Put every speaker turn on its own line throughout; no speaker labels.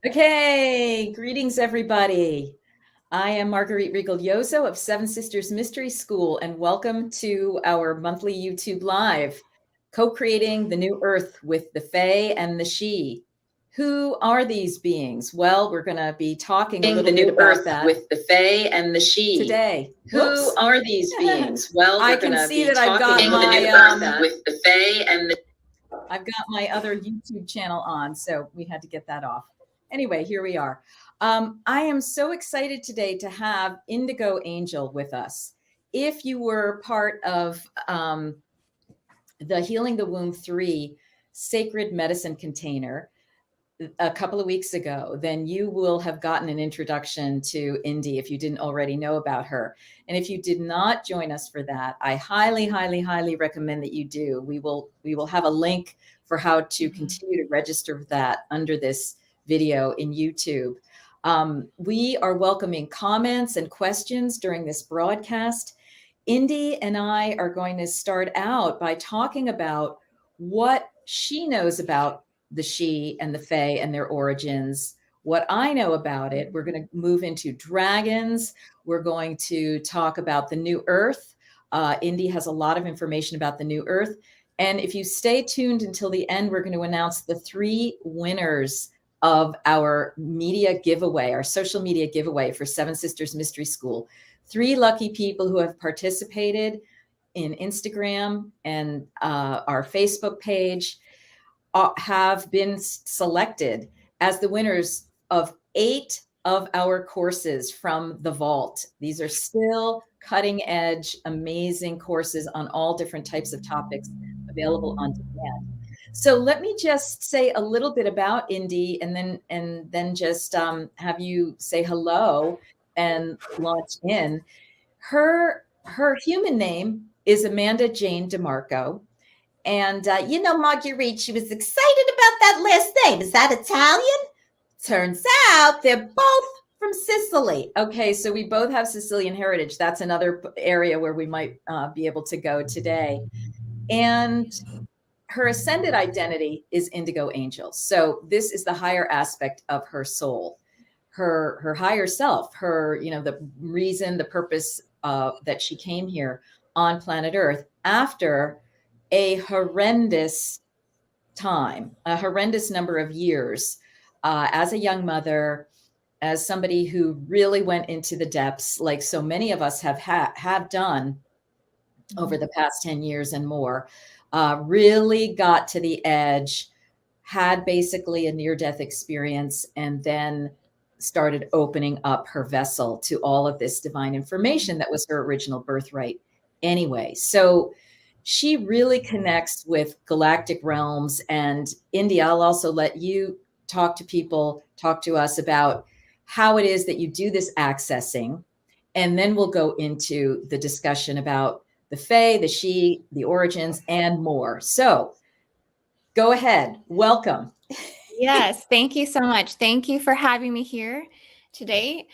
Okay, greetings everybody. I am Marguerite Yozo of Seven Sisters Mystery School, and welcome to our monthly YouTube Live, co-creating the new Earth with the Fae and the She. Who are these beings? Well, we're going to be talking a little bit about that
with the Fae and the She
today.
Who are these beings? Well,
I
we're
can
going to
see
be
that I've got
talking
my
with the Fae and the.
I've got my other YouTube channel on, so we had to get that off. Anyway, here we are. I am so excited today to have IndigoAngel with us. If you were part of the Healing the Womb 3 sacred medicine container a couple of weeks ago, then you will have gotten an introduction to Indie if you didn't already know about her. And if you did not join us for that, I highly, highly, highly recommend that you do. We will have a link for how to continue to register for that under this video in YouTube. We are welcoming comments and questions during this broadcast. Indie and I are going to start out by talking about what she knows about the She and the Fae and their origins, what I know about it. We're going to move into dragons. We're going to talk about the new Earth. Indie has a lot of information about the new Earth. And if you stay tuned until the end, we're going to announce the 3 winners of our media giveaway, our social media giveaway for Seven Sisters Mystery School. 3 lucky people who have participated in Instagram and our Facebook page have been selected as the winners of 8 of our courses from the vault. These are still cutting edge, amazing courses on all different types of topics available on demand. So let me just say a little bit about Indie and then just have you say hello and launch in. Her human name is Amanda Jane DeMarco. And, Marguerite, she was excited about that last name. Is that Italian? Turns out they're both from Sicily. Okay, so we both have Sicilian heritage. That's another area where we might be able to go today. And her ascended identity is IndigoAngel. So this is the higher aspect of her soul, her higher self, her, the reason, the purpose that she came here on planet Earth after a horrendous time, a horrendous number of years as a young mother, as somebody who really went into the depths, like so many of us have done over the past 10 years and more, really got to the edge, had basically a near-death experience, and then started opening up her vessel to all of this divine information that was her original birthright anyway. So she really connects with galactic realms. And India, I'll also let you talk to us about how it is that you do this accessing. And then we'll go into the discussion about the Fae, the She, the origins, and more. So go ahead. Welcome.
Yes, thank you so much. Thank you for having me here today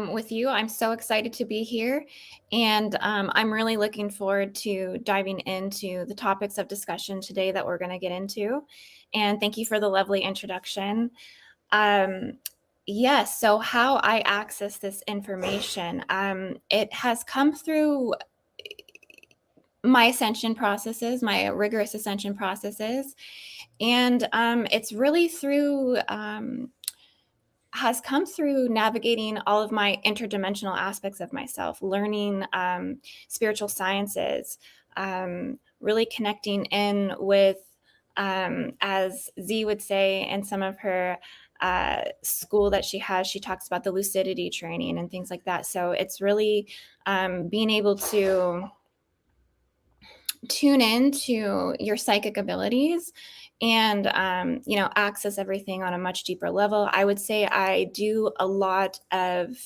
with you. I'm so excited to be here, and I'm really looking forward to diving into the topics of discussion today that we're going to get into. And thank you for the lovely introduction. Yes, so how I access this information, it has come through my ascension processes, my rigorous ascension processes. And it's really has come through navigating all of my interdimensional aspects of myself, learning spiritual sciences, really connecting in with, as Z would say in some of her school that she has, she talks about the lucidity training and things like that. So it's really being able to tune into your psychic abilities and access everything on a much deeper level. I would say I do a lot of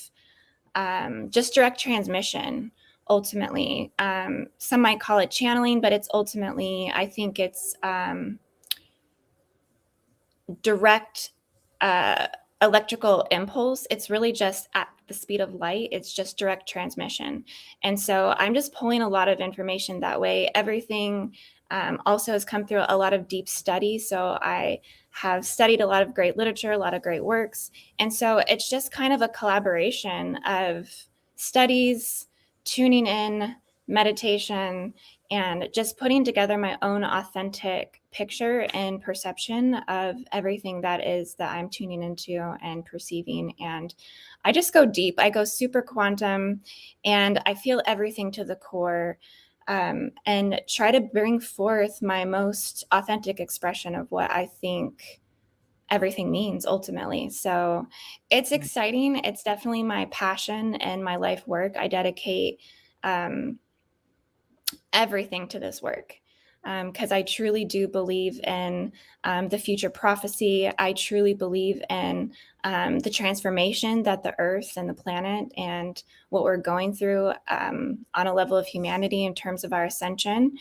just direct transmission ultimately. Some might call it channeling, but it's ultimately, I think it's direct electrical impulse. It's really just at the speed of light. It's just direct transmission. And so I'm just pulling a lot of information that way. Everything also has come through a lot of deep study. So I have studied a lot of great literature, a lot of great works. And so it's just kind of a collaboration of studies, tuning in, meditation, and just putting together my own authentic picture and perception of everything that I'm tuning into and perceiving. And I just go deep. I go super quantum, and I feel everything to the core, and try to bring forth my most authentic expression of what I think everything means ultimately. So it's exciting. It's definitely my passion and my life work. I dedicate everything to this work, because I truly do believe in the future prophecy. I truly believe in the transformation that the earth and the planet and what we're going through on a level of humanity in terms of our ascension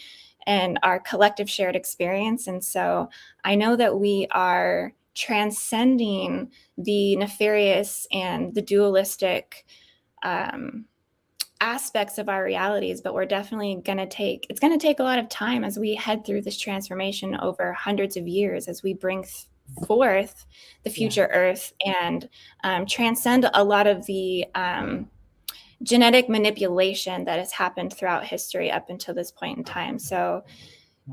and our collective shared experience. And so I know that we are transcending the nefarious and the dualistic aspects of our realities, but we're definitely it's going to take a lot of time as we head through this transformation over hundreds of years, as we bring forth the future earth and transcend a lot of the genetic manipulation that has happened throughout history up until this point in time. So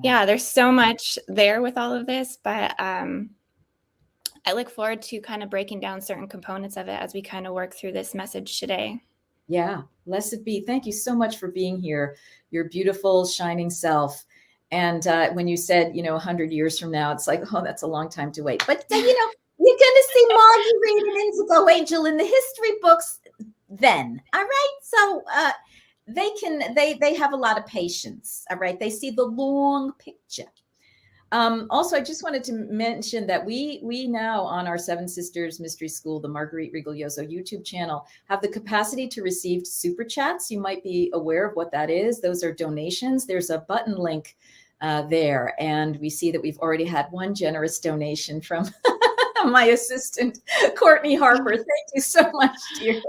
yeah, there's so much there with all of this, but I look forward to kind of breaking down certain components of it as we kind of work through this message today.
Yeah, blessed be. Thank you so much for being here, your beautiful, shining self. And when you said, 100 years from now, it's like, oh, that's a long time to wait. But, you're going to see Marguerite and IndigoAngel in the history books then. All right. So they have a lot of patience. All right. They see the long picture. Also, I just wanted to mention that we now on our Seven Sisters Mystery School, the Marguerite Rigoglioso YouTube channel, have the capacity to receive super chats. You might be aware of what that is. Those are donations. There's a button link there. And we see that we've already had one generous donation from my assistant, Courtney Harper. Thank you so much, dear.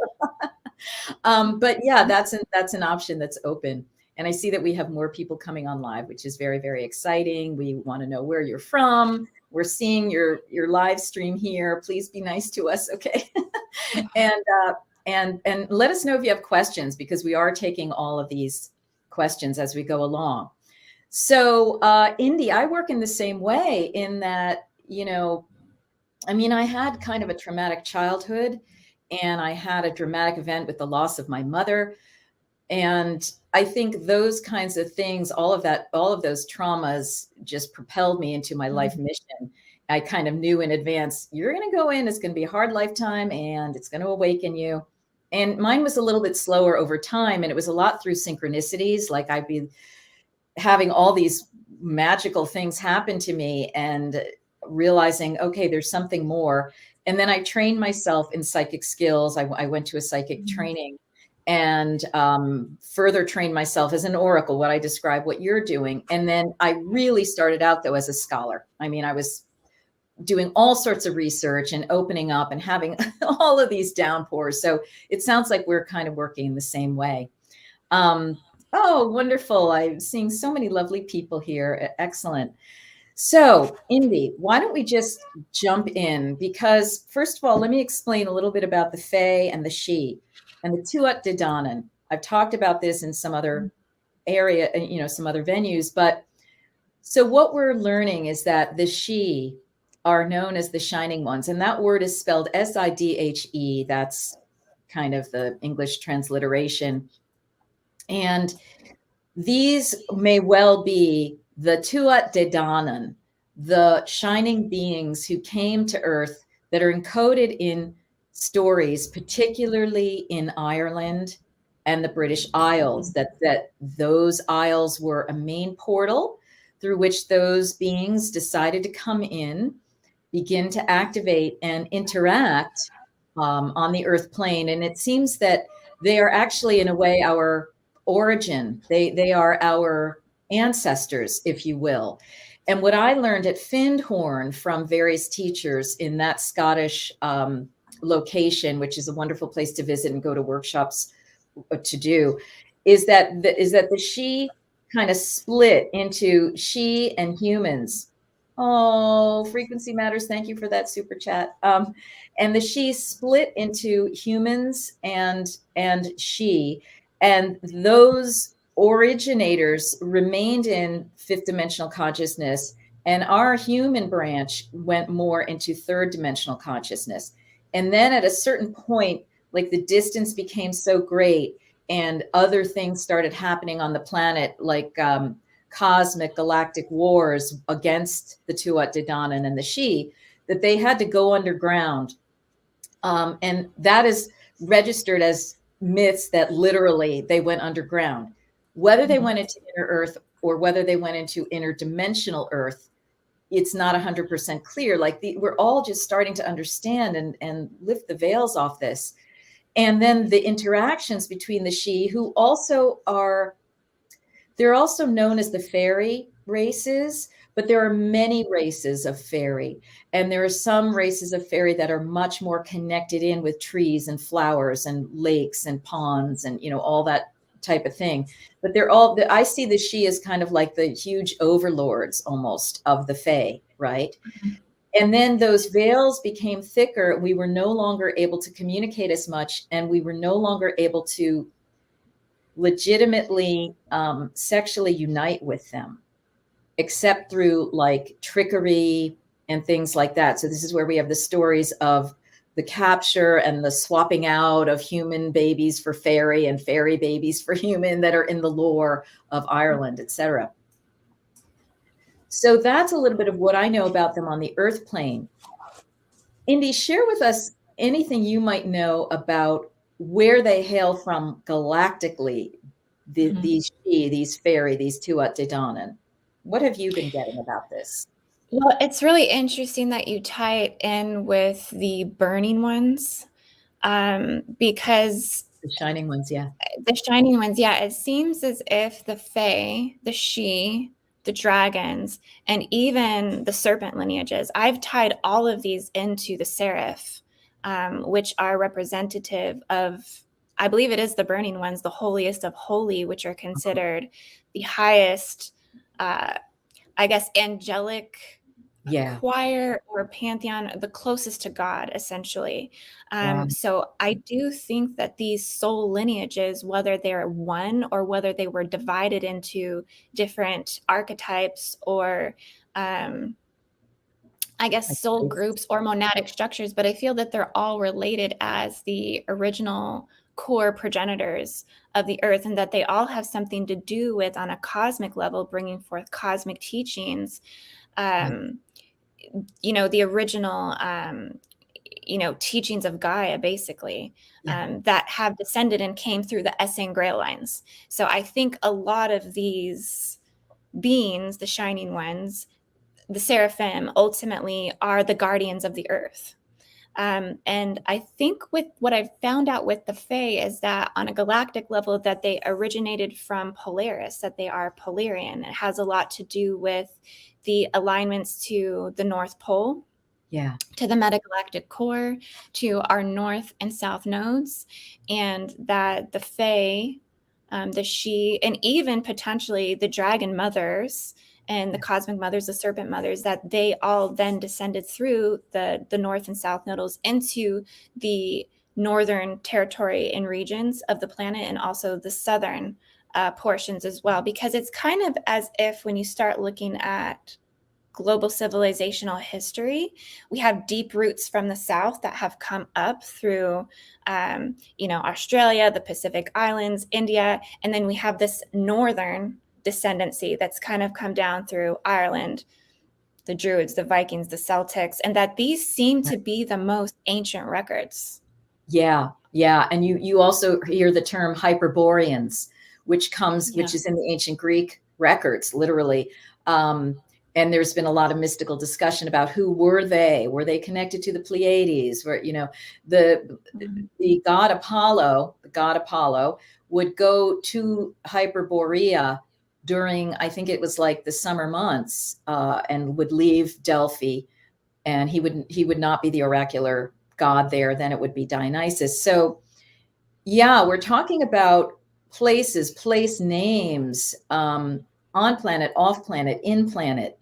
But yeah, that's an option that's open. And I see that we have more people coming on live, which is very, very exciting. We want to know where you're from. We're seeing your live stream here. Please be nice to us, okay? and let us know if you have questions, because we are taking all of these questions as we go along. So, Indie, I work in the same way in that, I had kind of a traumatic childhood, and I had a dramatic event with the loss of my mother. And I think those kinds of things, all of those traumas just propelled me into my life mission. I kind of knew in advance, you're going to go in, it's going to be a hard lifetime, and it's going to awaken you. And mine was a little bit slower over time. And it was a lot through synchronicities. Like I'd be having all these magical things happen to me and realizing, okay, there's something more. And then I trained myself in psychic skills. I went to a psychic training and further trained myself as an oracle, what I describe, what you're doing. And then I really started out, though, as a scholar. I was doing all sorts of research and opening up and having all of these downpours. So it sounds like we're kind of working in the same way. Oh, wonderful. I'm seeing so many lovely people here. Excellent. So, Indie, why don't we just jump in? Because first of all, let me explain a little bit about the Fae and the Xi and the Tuatha de Danaan. I've talked about this in some other area, some other venues. But so what we're learning is that the Xi are known as the Shining Ones. And that word is spelled Sidhe. That's kind of the English transliteration. And these may well be the Tuatha de Danaan, the shining beings who came to Earth that are encoded in stories, particularly in Ireland and the British Isles, that those isles were a main portal through which those beings decided to come in, begin to activate and interact on the Earth plane. And it seems that they are actually, in a way, our origin. They are our ancestors, if you will. And what I learned at Findhorn from various teachers in that Scottish location, which is a wonderful place to visit and go to workshops to do, is that the Xi kind of split into Xi and humans. Oh, frequency matters. Thank you for that super chat. And the she split into humans and she, and those originators remained in fifth dimensional consciousness, and our human branch went more into third dimensional consciousness. And then at a certain point, like the distance became so great, and other things started happening on the planet, like cosmic galactic wars against the Tuatha de Danaan and the Shi, that they had to go underground. And that is registered as myths that literally they went underground. Whether they went into inner Earth or whether they went into interdimensional Earth, it's not 100% clear. Like we're all just starting to understand and lift the veils off this. And then the interactions between the Shi, who also are, they're also known as the fairy races, but there are many races of fairy. And there are some races of fairy that are much more connected in with trees and flowers and lakes and ponds and, all that type of thing. But they're all, I see the Shi as kind of like the huge overlords almost of the Fae, right? And then those veils became thicker. We were no longer able to communicate as much, and we were no longer able to legitimately sexually unite with them, except through like trickery and things like that. So this is where we have the stories of the capture and the swapping out of human babies for fairy and fairy babies for human that are in the lore of Ireland, etc. So that's a little bit of what I know about them on the earth plane. Indie, share with us anything you might know about where they hail from galactically, these fairy, these Tuatha de Danaan. What have you been getting about this?
Well, it's really interesting that you tie it in with the burning ones, because
The shining ones, yeah.
the shining ones, yeah, it seems as if the Fae, the She, the dragons, and even the serpent lineages, I've tied all of these into the Seraph, which are representative of, I believe it is the burning ones, the holiest of holy, which are considered the highest, I guess, angelic choir or pantheon, the closest to God, essentially. So I do think that these soul lineages, whether they're one or whether they were divided into different archetypes or I guess soul groups or monadic structures, but I feel that they're all related as the original core progenitors of the earth, and that they all have something to do with, on a cosmic level, bringing forth cosmic teachings. The original, teachings of Gaia, basically, that have descended and came through the Essene Grail lines. So I think a lot of these beings, the shining ones, the seraphim, ultimately are the guardians of the earth. And I think with what I've found out with the Fae is that on a galactic level, that they originated from Polaris, that they are Polarian. It has a lot to do with the alignments to the North Pole, to the metagalactic core, to our north and south nodes, and that the Fae, the She, and even potentially the dragon mothers and the cosmic mothers, the serpent mothers, that they all then descended through the north and south nodes into the northern territory and regions of the planet, and also the southern portions as well. Because it's kind of as if when you start looking at global civilizational history, we have deep roots from the south that have come up through Australia, the Pacific Islands, India, and then we have this northern descendancy that's kind of come down through Ireland, the Druids, the Vikings, the Celtics, and that these seem to be the most ancient records.
Yeah. And you also hear the term Hyperboreans, which is in the ancient Greek records, literally. And there's been a lot of mystical discussion about who were they? Were they connected to the Pleiades? Where, the god Apollo would go to Hyperborea during, I think it was like the summer months, and would leave Delphi, and he would not be the oracular god there. Then it would be Dionysus. So yeah, we're talking about places, place names, on planet, off planet, in planet,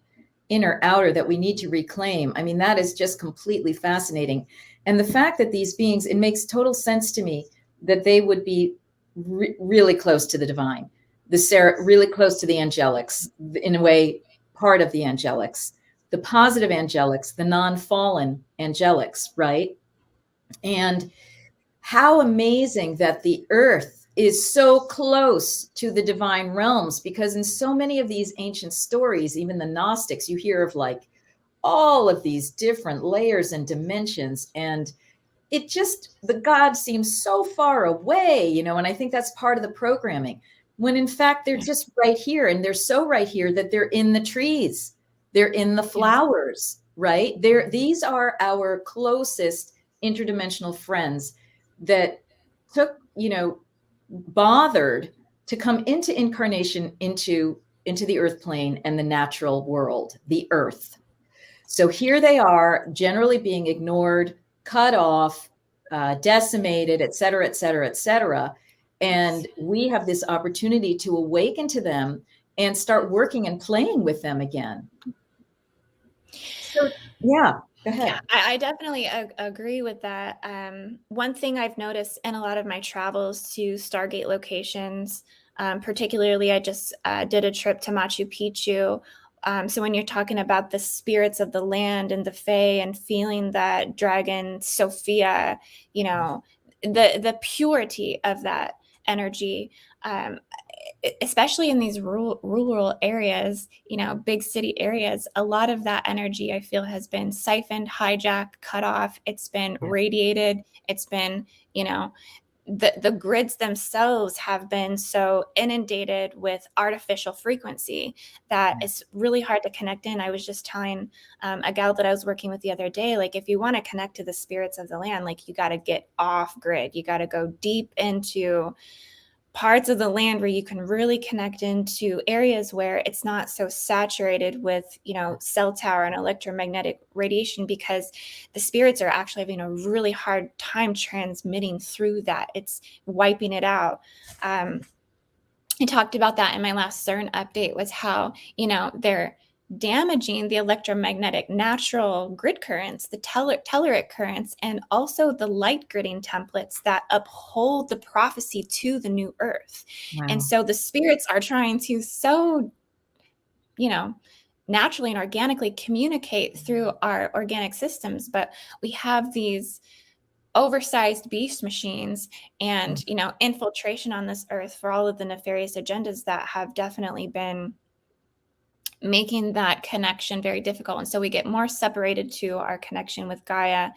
inner outer that we need to reclaim. I mean, that is just completely fascinating. And the fact that these beings, it makes total sense to me that they would be really close to the divine, really close to the angelics, in a way, part of the angelics, the positive angelics, the non-fallen angelics, right? And how amazing that the earth is so close to the divine realms, because in so many of these ancient stories, even the Gnostics, you hear of like all of these different layers and dimensions, and it just, the God seems so far away, you know, and I think that's part of the programming, when in fact they're just right here, and they're so right here that they're in the trees, they're in the flowers, right? These are our closest interdimensional friends that took, you know, bothered to come into incarnation into the earth plane and the natural world, the earth. So here they are, generally being ignored, cut off, decimated, et cetera, et cetera, et cetera. And we have this opportunity to awaken to them and start working and playing with them again. So, yeah, go ahead.
Yeah, I definitely agree with that. One thing I've noticed in a lot of my travels to Stargate locations, particularly I just did a trip to Machu Picchu. So when you're talking about the spirits of the land and the Fae and feeling that dragon Sophia, you know, the purity of that energy, especially in these rural areas, you know, big city areas, a lot of that energy I feel has been siphoned, hijacked, cut off. It's been radiated. It's been, you know, the grids themselves have been so inundated with artificial frequency that it's really hard to connect in. I was just telling a gal that I was working with the other day, like, if you want to connect to the spirits of the land, like, you got to get off grid. You got to go deep into parts of the land where you can really connect into areas where it's not so saturated with, you know, cell tower and electromagnetic radiation, because the spirits are actually having a really hard time transmitting through that. It's wiping it out. I talked about that in my last CERN update, was how, you know, they're damaging the electromagnetic natural grid currents, the telluric currents, and also the light gridding templates that uphold the prophecy to the new earth.
Wow.
And so the spirits are trying to so, you know, naturally and organically communicate through our organic systems, but we have these oversized beast machines and, you know, infiltration on this earth for all of the nefarious agendas that have definitely been making that connection very difficult. And so we get more separated to our connection with Gaia.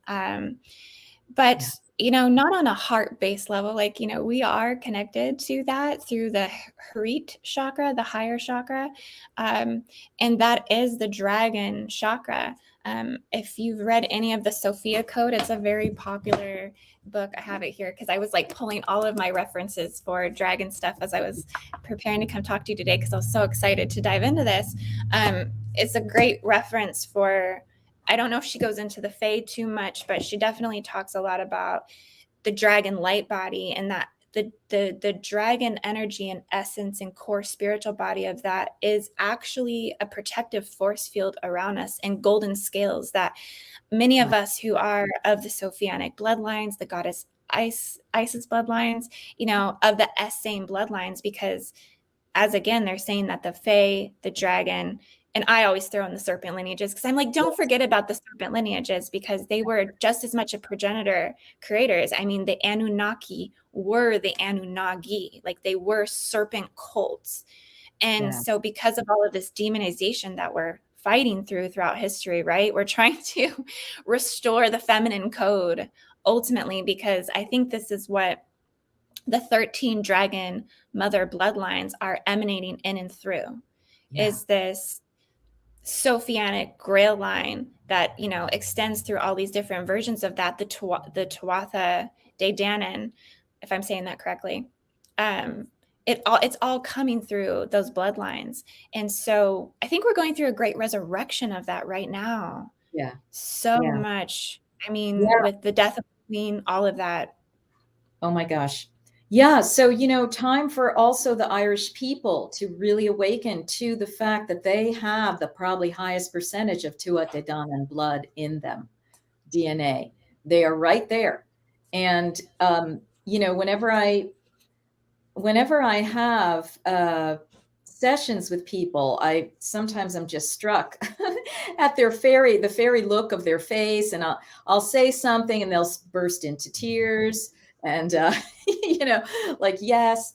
But, you know, not on a heart-based level. Like, you know, we are connected to that through the Harit chakra, the higher chakra. And that is the dragon chakra. If you've read any of the Sophia Code, it's a very popular book. I have it here because I was like pulling all of my references for dragon stuff as I was preparing to come talk to you today, because I was so excited to dive into this. It's a great reference for, I don't know if she goes into the Fae too much, but she definitely talks a lot about the dragon light body, and that the dragon energy and essence and core spiritual body of that is actually a protective force field around us, and golden scales that many of us who are of the Sophianic bloodlines, the goddess Isis bloodlines, you know, of the Essene bloodlines, because as again, they're saying that the Fae, the dragon, and I always throw in the serpent lineages, because I'm like, don't forget about the serpent lineages, because they were just as much a progenitor creators. I mean, the Anunnaki were the Anunnaki, like they were serpent cults. And so because of all of this demonization that we're fighting throughout history, right? We're trying to restore the feminine code ultimately, because I think this is what the 13 dragon mother bloodlines are emanating in and through, is this Sophianic grail line that, you know, extends through all these different versions of that, the Tuatha de Danaan, if I'm saying that correctly. It's all coming through those bloodlines. And so I think we're going through a great resurrection of that right now. So much. I mean, with the death of the queen, all of that.
Oh my gosh. Yeah, so time for also the Irish people to really awaken to the fact that they have the probably highest percentage of Tuatha de Danaan blood in them, DNA. They are right there. And whenever I have sessions with people, I'm just struck at the fairy look of their face, and I'll say something, and they'll burst into tears, and like yes.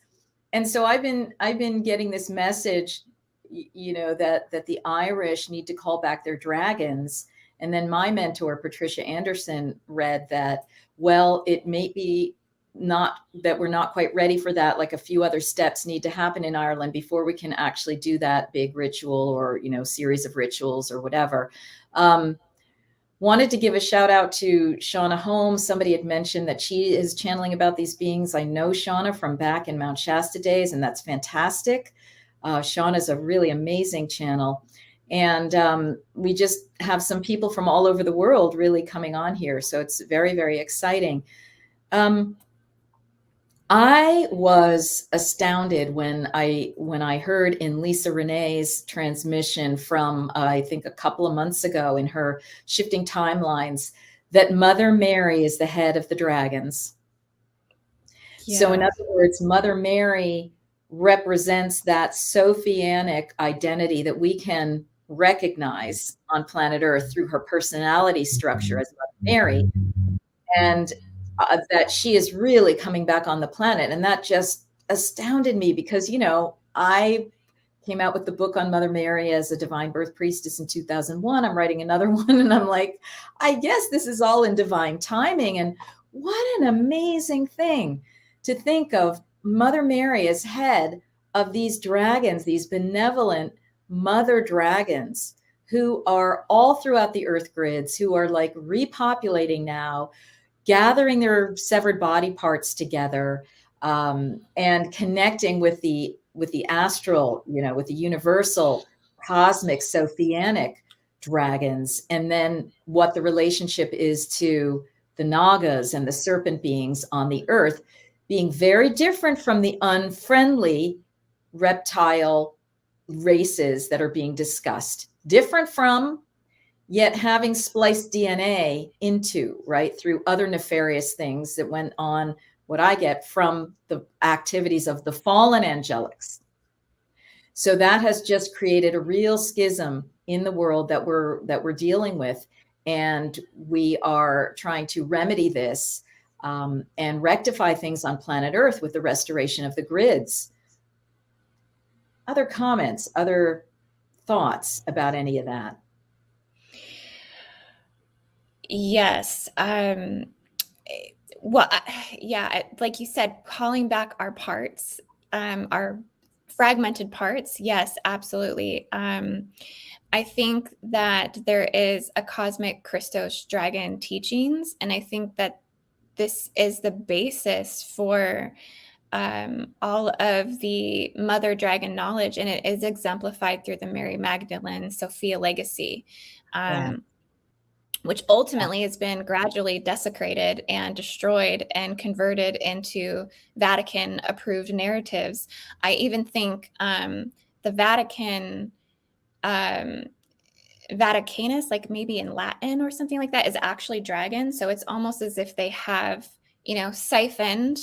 And so I've been getting this message, that the Irish need to call back their dragons. And then my mentor, Patricia Anderson, read that, well, it may be not that we're not quite ready for that. Like a few other steps need to happen in Ireland before we can actually do that big ritual or, series of rituals or whatever. Wanted to give a shout out to Shauna Holmes. Somebody had mentioned that she is channeling about these beings. I know Shauna from back in Mount Shasta days, and that's fantastic. Shauna is a really amazing channel. And we just have some people from all over the world really coming on here. So it's very, very exciting. I was astounded when I heard in Lisa Renee's transmission from I think a couple of months ago in her Shifting Timelines that Mother Mary is the head of the dragons.
Yeah.
So in other words, Mother Mary represents that Sophianic identity that we can recognize on planet Earth through her personality structure as Mother Mary. And that she is really coming back on the planet. And that just astounded me because, I came out with the book on Mother Mary as a divine birth priestess in 2001. I'm writing another one, and I'm like, I guess this is all in divine timing. And what an amazing thing to think of Mother Mary as head of these dragons, these benevolent mother dragons who are all throughout the earth grids, who are like repopulating now, gathering their severed body parts together, and connecting with the astral, with the universal, cosmic, Sophianic dragons, and then what the relationship is to the Nagas and the serpent beings on the earth, being very different from the unfriendly reptile races that are being discussed, different from, yet having spliced DNA into, right, through other nefarious things that went on, what I get from the activities of the fallen angelics. So that has just created a real schism in the world that we're dealing with. And we are trying to remedy this, and rectify things on planet Earth with the restoration of the grids. Other comments, other thoughts about any of that?
Yes. Yeah, like you said, calling back our parts, our fragmented parts. Yes, absolutely. I think that there is a cosmic Christos dragon teachings, and I think that this is the basis for all of the mother dragon knowledge, and it is exemplified through the Mary Magdalene Sophia legacy. Which ultimately has been gradually desecrated and destroyed and converted into Vatican approved narratives. I even think the Vatican, Vaticanus, like maybe in Latin or something like that, is actually dragon. So it's almost as if they have, siphoned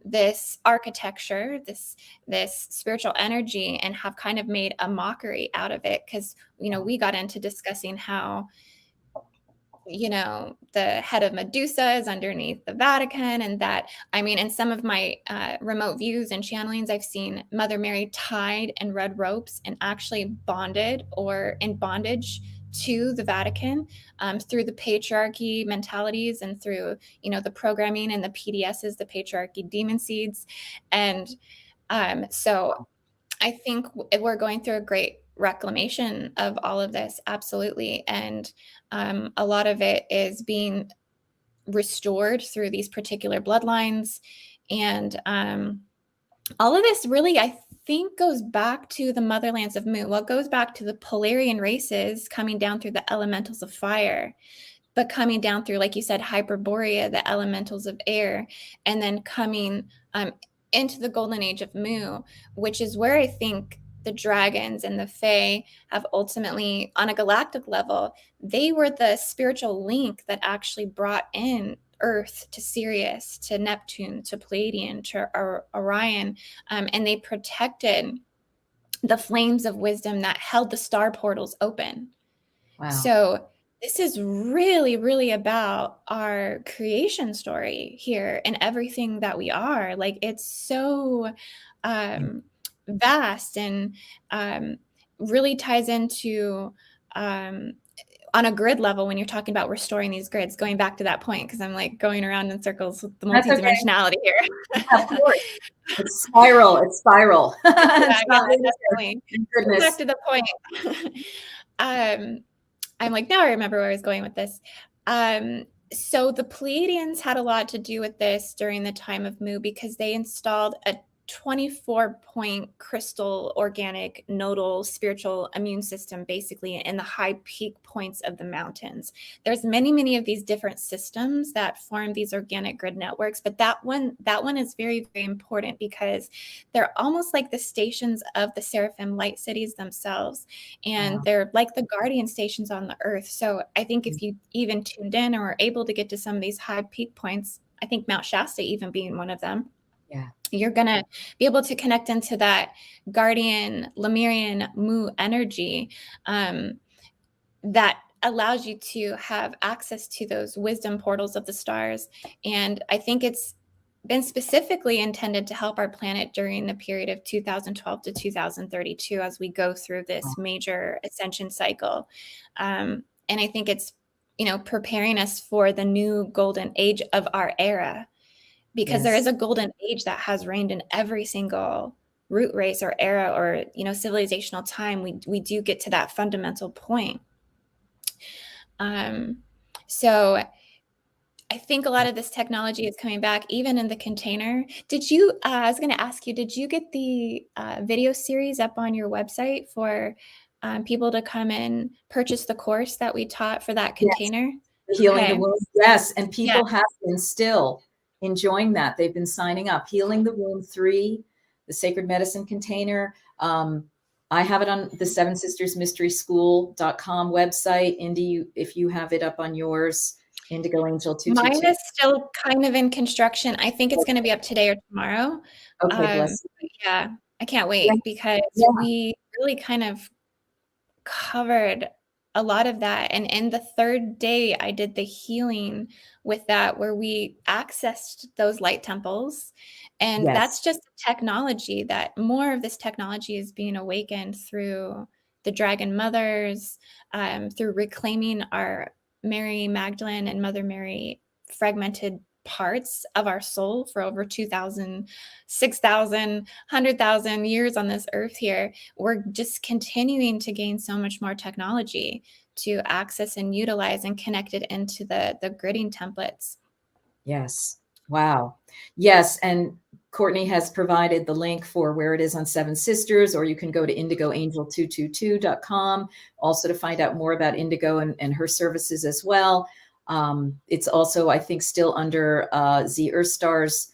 this architecture, this spiritual energy, and have kind of made a mockery out of it. Because, we got into discussing how the head of Medusa is underneath the Vatican, and that, in some of my remote views and channelings, I've seen Mother Mary tied in red ropes and actually bonded or in bondage to the Vatican, through the patriarchy mentalities and through, the programming and the PDSs, the patriarchy demon seeds. And so I think we're going through a great reclamation of all of this. Absolutely. And a lot of it is being restored through these particular bloodlines. And all of this really, I think, goes back to the motherlands of Mu. Well, it goes back to the Polarian races coming down through the elementals of fire but coming down through, like you said, Hyperborea, the elementals of air, and then coming into the golden age of Mu, which is where I think the dragons and the Fae have ultimately, on a galactic level, they were the spiritual link that actually brought in Earth to Sirius, to Neptune, to Pleiadian, to Orion, and they protected the flames of wisdom that held the star portals open.
Wow.
So this is really, really about our creation story here and everything that we are. Like, it's so vast, and really ties into on a grid level when you're talking about restoring these grids, going back to that point, because I'm like going around in circles with the multidimensionality here.
Of course. It's spiral. It's spiral.
Yeah, definitely.
Goodness.
Back to the point. I'm like, now I remember where I was going with this. So the Pleiadians had a lot to do with this during the time of Mu, because they installed a 24-point crystal organic nodal spiritual immune system, basically in the high peak points of the mountains. There's many of these different systems that form these organic grid networks, but that one is very, very important, because they're almost like the stations of the Seraphim light cities themselves, and they're like the guardian stations on the earth. So I think if you even tuned in or were able to get to some of these high peak points, I think Mount Shasta even being one of them, you're going to be able to connect into that guardian Lemurian Mu energy that allows you to have access to those wisdom portals of the stars. And I think it's been specifically intended to help our planet during the period of 2012 to 2032 as we go through this major ascension cycle. And I think it's, preparing us for the new golden age of our era, because there is a golden age that has reigned in every single root race or era or, civilizational time. We do get to that fundamental point. So I think a lot of this technology is coming back, even in the container. I was going to ask you, did you get the video series up on your website for people to come and purchase the course that we taught for that container?
Healing the Womb. Yes. And people have been still enjoying that. They've been signing up. Healing the Womb 3, the Sacred Medicine Container. I have it on the Seven Sisters Mystery School.com website. Indie, if you have it up on yours, IndigoAngel 222.
Mine is still kind of in construction. I think it's going to be up today or tomorrow.
Okay, bless you.
Yeah, I can't wait, because we really kind of covered a lot of that. And in the third day, I did the healing with that, where we accessed those light temples. And that's just technology, that more of this technology is being awakened through the Dragon Mothers, through reclaiming our Mary Magdalene and Mother Mary fragmented parts of our soul for over 2,000, 6,000, 100,000 years on this earth here. We're just continuing to gain so much more technology to access and utilize and connect it into the gridding templates.
Yes. Wow. Yes. And Courtney has provided the link for where it is on Seven Sisters, or you can go to IndigoAngel222.com also to find out more about Indigo and her services as well. It's also, I think, still under Xi Earthstar's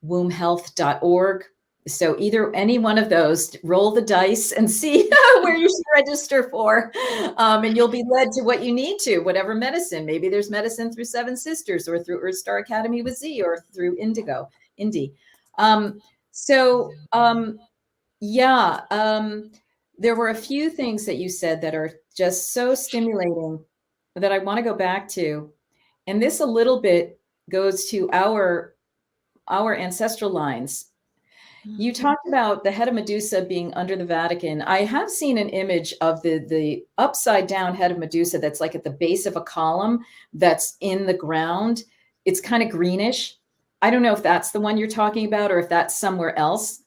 wombhealth.org. So either any one of those, roll the dice and see where you should register for. And you'll be led to what you need to, whatever medicine. Maybe there's medicine through Seven Sisters or through Earthstar Academy with Xi or through Indie. There were a few things that you said that are just so stimulating that I want to go back to. And this a little bit goes to our ancestral lines. You talked about the head of Medusa being under the Vatican. I have seen an image of the upside down head of Medusa that's like at the base of a column that's in the ground. It's kind of greenish. I don't know if that's the one you're talking about or if that's somewhere else,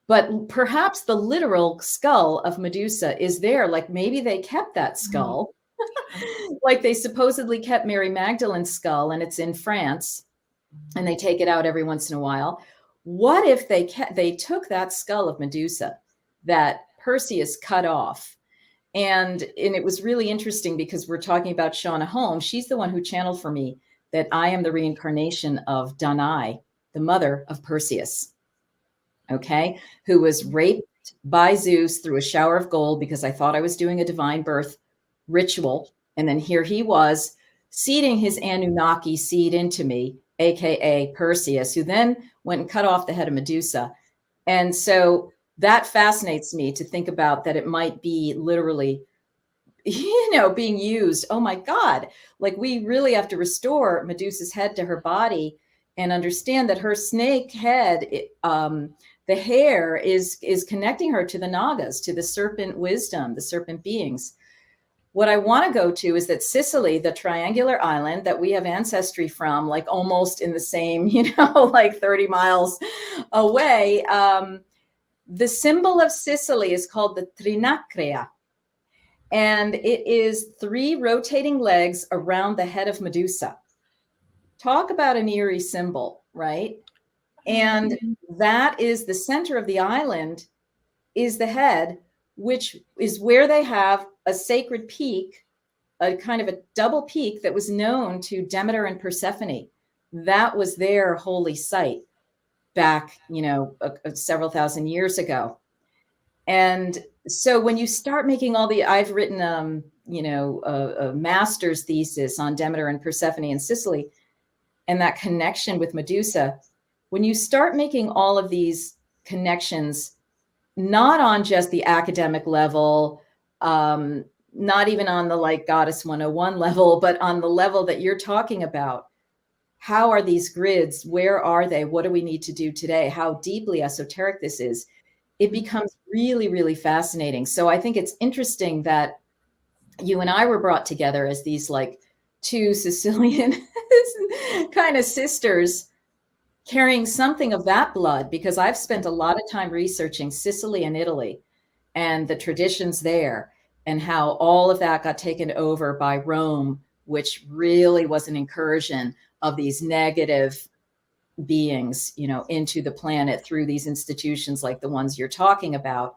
but perhaps the literal skull of Medusa is there. Like maybe they kept that skull, like they supposedly kept Mary Magdalene's skull, and it's in France, and they take it out every once in a while. What if they took that skull of Medusa that Perseus cut off And it was really interesting because we're talking about Shauna Holmes. She's the one who channeled for me that I am the reincarnation of Danae, the mother of Perseus, okay, who was raped by Zeus through a shower of gold because I thought I was doing a divine birth ritual. And then here he was seeding his Anunnaki seed into me, AKA Perseus, who then went and cut off the head of Medusa. And so that fascinates me to think about that it might be literally, being used. Oh my God. Like, we really have to restore Medusa's head to her body and understand that her snake head, the hair is connecting her to the Nagas, to the serpent wisdom, the serpent beings. What I want to go to is that Sicily, the triangular island that we have ancestry from, like almost in the same, like 30 miles away. The symbol of Sicily is called the Trinacria. And it is 3 rotating legs around the head of Medusa. Talk about an eerie symbol, right? And that is the center of the island, is the head, which is where they have a sacred peak, a kind of a double peak that was known to Demeter and Persephone. That was their holy site back, several thousand years ago. And so when you start making I've written, a master's thesis on Demeter and Persephone and Sicily and that connection with Medusa. When you start making all of these connections, not on just the academic level, not even on the like Goddess 101 level, but on the level that you're talking about, how are these grids? Where are they? What do we need to do today? How deeply esoteric this is. It becomes really, really fascinating. So I think it's interesting that you and I were brought together as these like 2 Sicilian kind of sisters carrying something of that blood, because I've spent a lot of time researching Sicily and Italy and the traditions there and how all of that got taken over by Rome, which really was an incursion of these negative beings, into the planet through these institutions like the ones you're talking about.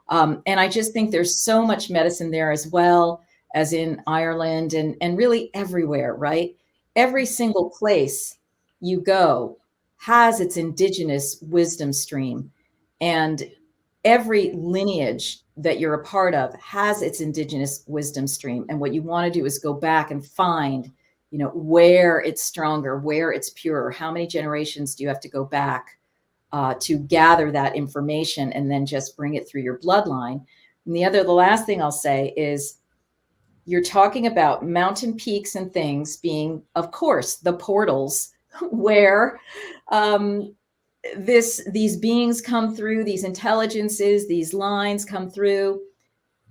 And I just think there's so much medicine there, as well as in Ireland and really everywhere, right? Every single place you go has its indigenous wisdom stream, and every lineage that you're a part of has its indigenous wisdom stream. And what you want to do is go back and find where it's stronger, where it's purer. How many generations do you have to go back to gather that information and then just bring it through your bloodline? And the last thing I'll say is, you're talking about mountain peaks and things being, of course, the portals where these beings come through, these intelligences, these lines come through.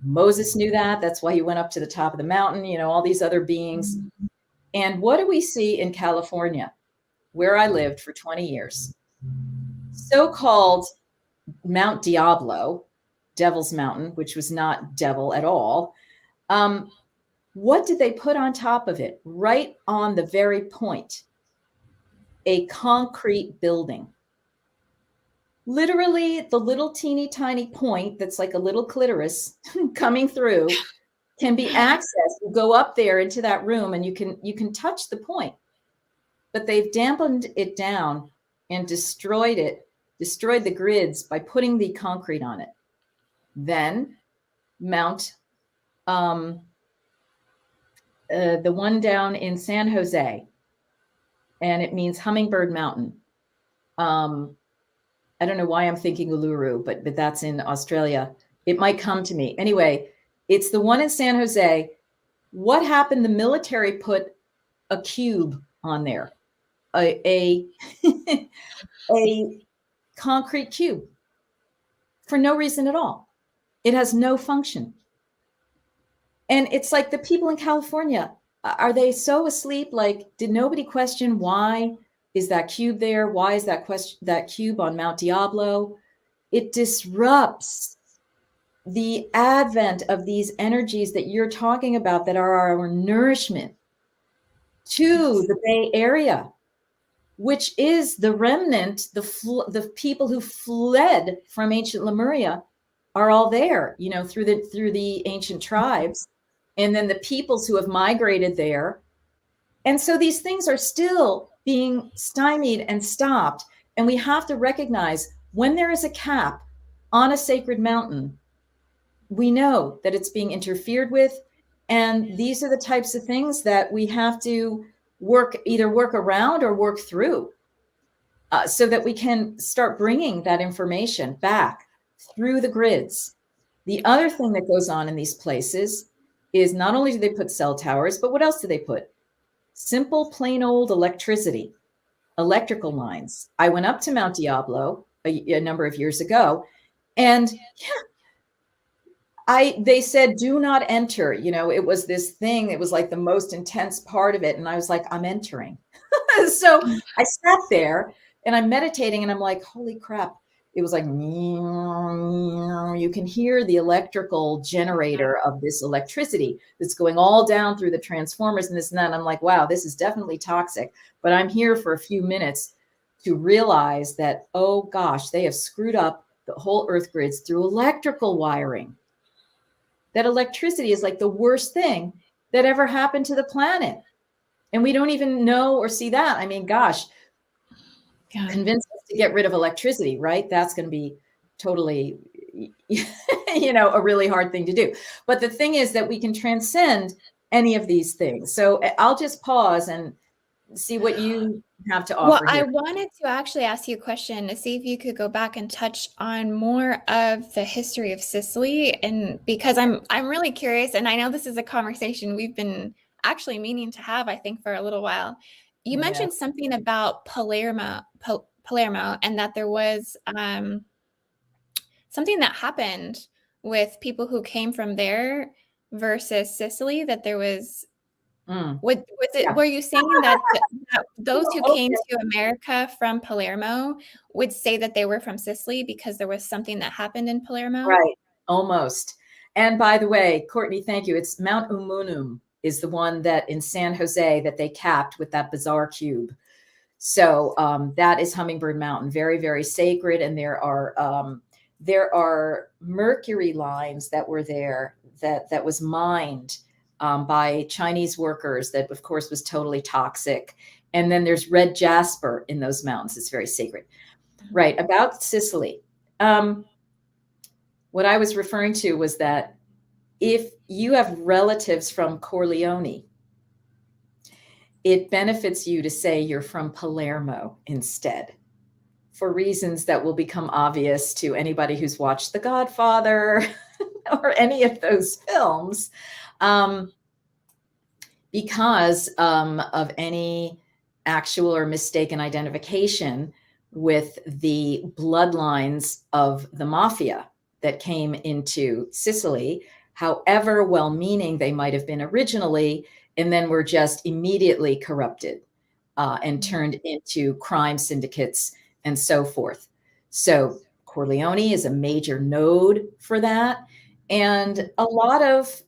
Moses knew that. That's why he went up to the top of the mountain, all these other beings. And what do we see in California, where I lived for 20 years? So-called Mount Diablo, Devil's Mountain, which was not devil at all. What did they put on top of it? Right on the very point, a concrete building. Literally, the little teeny tiny point that's like a little clitoris coming through can be accessed. You go up there into that room and you can touch the point, but they've dampened it down and destroyed the grids by putting the concrete on it. Then Mount, the one down in San Jose, and it means Hummingbird Mountain. I don't know why I'm thinking Uluru, but that's in Australia. It might come to me. Anyway, it's the one in San Jose. What happened? The military put a cube on there, a concrete cube, for no reason at all. It has no function. And it's like, the people in California, are they so asleep? Like, did nobody question why is that cube there? Why is that cube on Mount Diablo? It disrupts the advent of these energies that you're talking about, that are our nourishment to the Bay Area, which is the remnant, the people who fled from ancient Lemuria are all there, through the ancient tribes, and then the peoples who have migrated there. And so these things are still being stymied and stopped. And we have to recognize when there is a cap on a sacred mountain, we know that it's being interfered with. And these are the types of things that we have to either work around or work through, so that we can start bringing that information back through the grids. The other thing that goes on in these places is not only do they put cell towers, but what else do they put? Simple, plain old electricity, electrical lines. I went up to Mount Diablo a number of years ago, and they said, do not enter. It was this thing. It was like the most intense part of it. And I was like, I'm entering. So I sat there and I'm meditating and I'm like, holy crap. It was like, you can hear the electrical generator of this electricity that's going all down through the transformers and this and that. And I'm like, wow, this is definitely toxic. But I'm here for a few minutes to realize that, oh gosh, they have screwed up the whole earth grids through electrical wiring. That electricity is like the worst thing that ever happened to the planet. And we don't even know or see that. I mean, gosh, convince us to get rid of electricity, right? That's going to be totally, a really hard thing to do. But the thing is that we can transcend any of these things. So I'll just pause and see what you have to offer.
Well, I wanted to actually ask you a question to see if you could go back and touch on more of the history of Sicily, and because I'm really curious, and I know this is a conversation we've been actually meaning to have, I think, for a little while. You mentioned something about Palermo, and that there was something that happened with people who came from there versus Sicily, that there was. Were you saying that those who came to America from Palermo would say that they were from Sicily because there was something that happened in Palermo?
Right, almost. And by the way, Courtney, thank you. It's Mount Umunum is the one that in San Jose that they capped with that bizarre cube. So that is Hummingbird Mountain, very, very sacred. And there are mercury lines that were there that was mined by Chinese workers that, of course, was totally toxic. And then there's red jasper in those mountains. It's very sacred. Right. About Sicily. What I was referring to was that if you have relatives from Corleone, it benefits you to say you're from Palermo instead, for reasons that will become obvious to anybody who's watched The Godfather or any of those films. Because of any actual or mistaken identification with the bloodlines of the mafia that came into Sicily, however well-meaning they might have been originally, and then were just immediately corrupted and turned into crime syndicates and so forth. So Corleone is a major node for that. And a lot of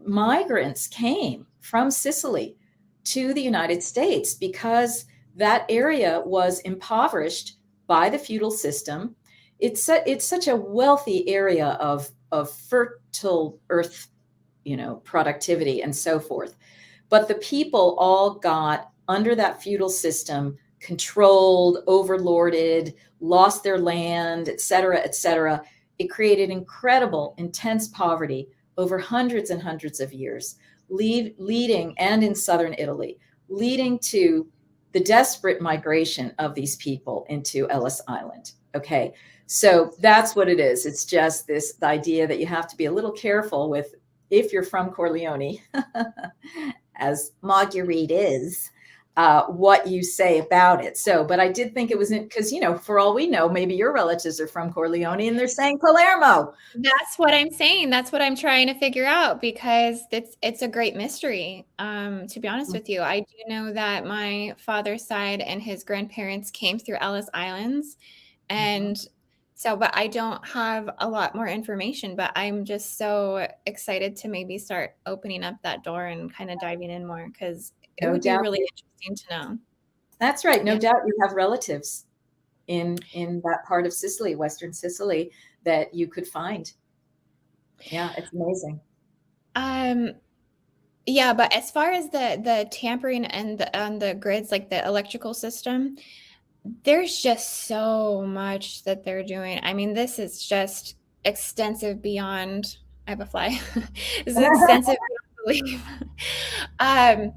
migrants came from Sicily to the United States because that area was impoverished by the feudal system. It's such a wealthy area of fertile earth, productivity and so forth. But the people all got under that feudal system, controlled, overlorded, lost their land, et cetera, et cetera. It created incredible, intense poverty over hundreds and hundreds of years, leading, and in southern Italy, leading to the desperate migration of these people into Ellis Island. Okay, so that's what it is. It's just the idea that you have to be a little careful with, if you're from Corleone, as Marguerite is, what you say about it. So, but I did think it was because, for all we know, maybe your relatives are from Corleone and they're saying Palermo.
That's what I'm saying. That's what I'm trying to figure out, because it's a great mystery. To be honest with you, I do know that my father's side and his grandparents came through Ellis Islands, and so, but I don't have a lot more information, but I'm just so excited to maybe start opening up that door and kind of diving in more, because it would be really interesting to know.
That's right. No doubt you have relatives. in that part of Sicily, Western Sicily, that you could find. Yeah, it's amazing.
Yeah, but as far as the tampering and the grids, like the electrical system, there's just so much that they're doing. I mean, this is just extensive beyond. I have a fly. This is extensive beyond belief. Um,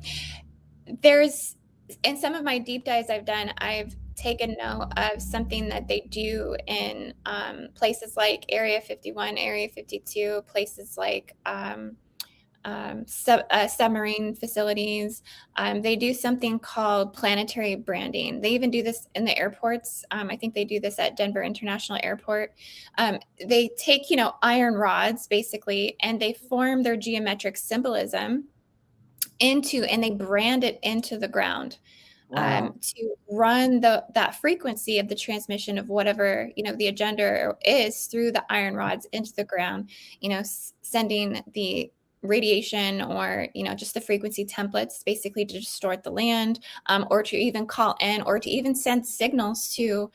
there's in some of my deep dives I've done, I've taken note of something that they do in places like Area 51, Area 52, places like submarine facilities. They do something called planetary branding. They even do this in the airports. I think they do this at Denver International Airport. They take, iron rods basically, and they form their geometric symbolism and they brand it into the ground.
Wow.
To run that frequency of the transmission of whatever the agenda is through the iron rods into the ground, sending the radiation or just the frequency templates basically to distort the land, or to even call in or to even send signals to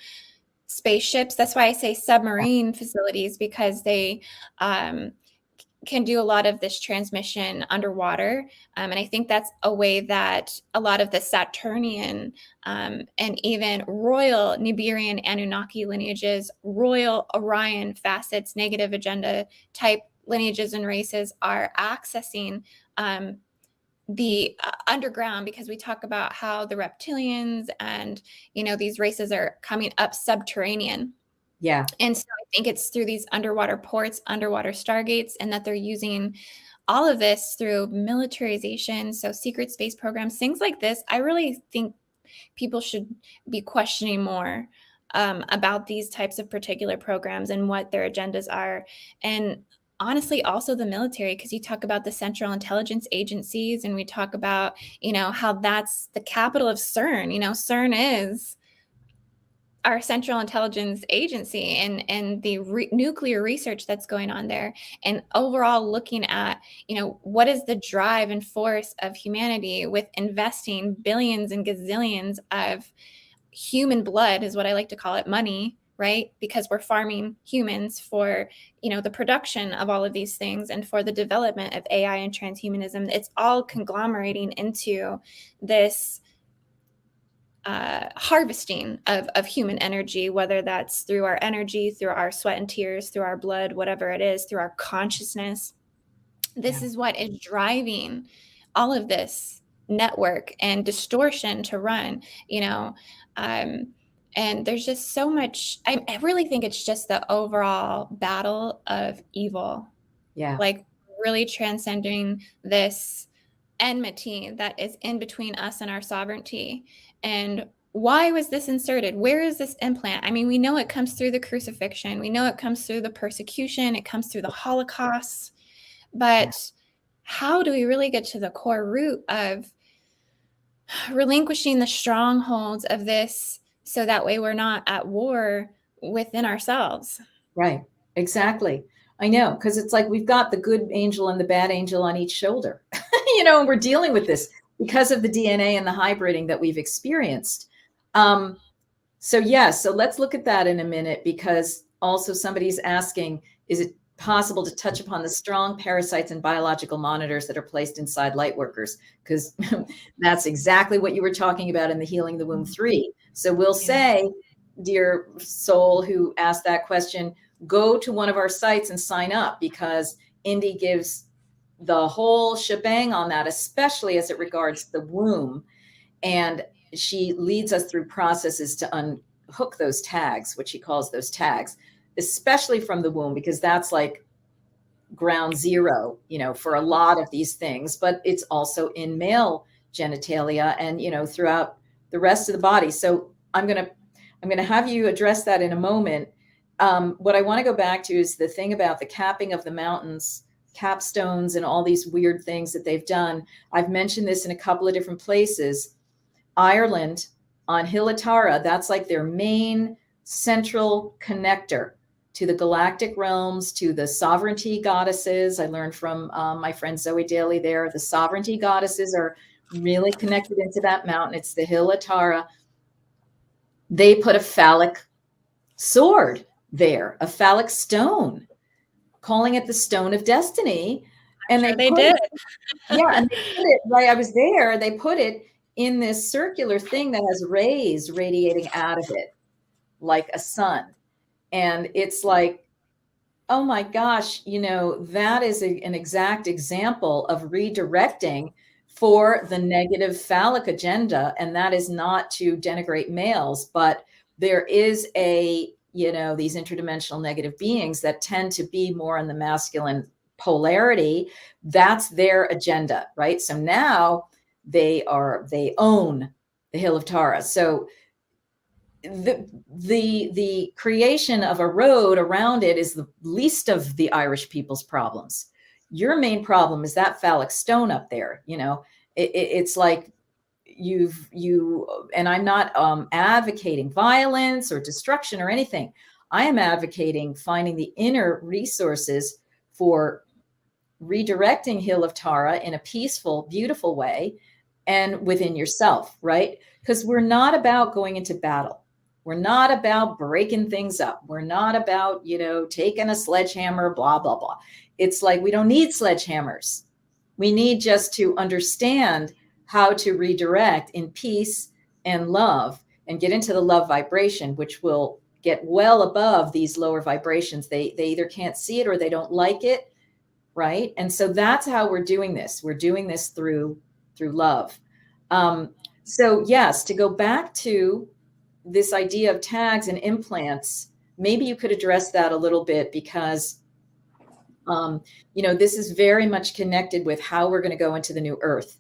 spaceships. That's why I say submarine facilities, because they can do a lot of this transmission underwater. And I think that's a way that a lot of the Saturnian and even royal Nibirian Anunnaki lineages, royal Orion facets, negative agenda type lineages and races are accessing the underground, because we talk about how the reptilians and, these races are coming up subterranean.
Yeah.
And so I think it's through these underwater ports, underwater stargates, and that they're using all of this through militarization. So secret space programs, things like this. I really think people should be questioning more about these types of particular programs and what their agendas are. And honestly, also the military, because you talk about the Central Intelligence Agencies, and we talk about, how that's the capital of CERN. CERN is our Central Intelligence Agency, and the nuclear research that's going on there, and overall looking at, what is the drive and force of humanity with investing billions and gazillions of human blood, is what I like to call it, money, right? Because we're farming humans for, the production of all of these things and for the development of AI and transhumanism. It's all conglomerating into this harvesting of human energy, whether that's through our energy, through our sweat and tears, through our blood, whatever it is, through our consciousness. This is what is driving all of this network and distortion to run, and there's just so much. I really think it's just the overall battle of evil.
Yeah.
Like really transcending this enmity that is in between us and our sovereignty. And why was this inserted? Where is this implant? I mean, we know it comes through the crucifixion. We know it comes through the persecution. It comes through the Holocaust. But how do we really get to the core root of relinquishing the strongholds of this, so that way we're not at war within ourselves?
Right. Exactly. I know, because it's like we've got the good angel and the bad angel on each shoulder, and we're dealing with this because of the DNA and the hybriding that we've experienced. So let's look at that in a minute, because also somebody's asking, is it possible to touch upon the strong parasites and biological monitors that are placed inside light workers? Because that's exactly what you were talking about in the Healing the Womb 3. So we'll say, dear soul who asked that question, go to one of our sites and sign up, because Indie gives the whole shebang on that, especially as it regards the womb. And she leads us through processes to unhook those tags, what she calls those tags, especially from the womb, because that's like ground zero, for a lot of these things. But it's also in male genitalia and, throughout the rest of the body. So I'm going to have you address that in a moment. What I want to go back to is the thing about the capping of the mountains, capstones, and all these weird things that they've done. I've mentioned this in a couple of different places. Ireland on Hilatara, that's like their main central connector to the galactic realms, to the sovereignty goddesses. I learned from my friend Zoe Daly there. The sovereignty goddesses are really connected into that mountain. It's the Hilatara. they put a phallic sword there, a phallic stone, calling it the stone of destiny. And
Sure
they
they
put
did.
it, yeah, and they put it, right, I was there, they put it in this circular thing that has rays radiating out of it like a sun. And it's like, oh my gosh, that is an exact example of redirecting for the negative phallic agenda. And that is not to denigrate males, but there is these interdimensional negative beings that tend to be more in the masculine polarity. That's their agenda, right? So now they own the Hill of Tara. So the creation of a road around it is the least of the Irish people's problems. Your main problem is that phallic stone up there. It's like and I'm not advocating violence or destruction or anything. I am advocating finding the inner resources for redirecting Hill of Tara in a peaceful, beautiful way and within yourself, right? Because we're not about going into battle. We're not about breaking things up. We're not about, taking a sledgehammer, blah, blah, blah. It's like we don't need sledgehammers. We need just to understand how to redirect in peace and love and get into the love vibration, which will get well above these lower vibrations. They either can't see it or they don't like it, right? And so that's how we're doing this. We're doing this through love. So yes, to go back to this idea of tags and implants, maybe you could address that a little bit, because this is very much connected with how we're going to go into the new earth.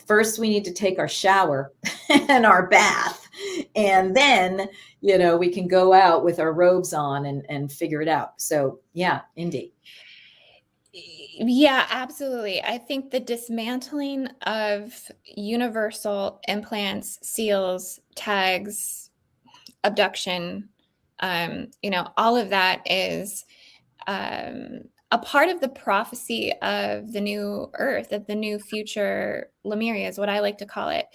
First, we need to take our shower and our bath, and then we can go out with our robes on and figure it out. So yeah, Indie.
Yeah, absolutely. I think the dismantling of universal implants, seals, tags, abduction, all of that is a part of the prophecy of the new earth, of the new future Lemuria is what I like to call it.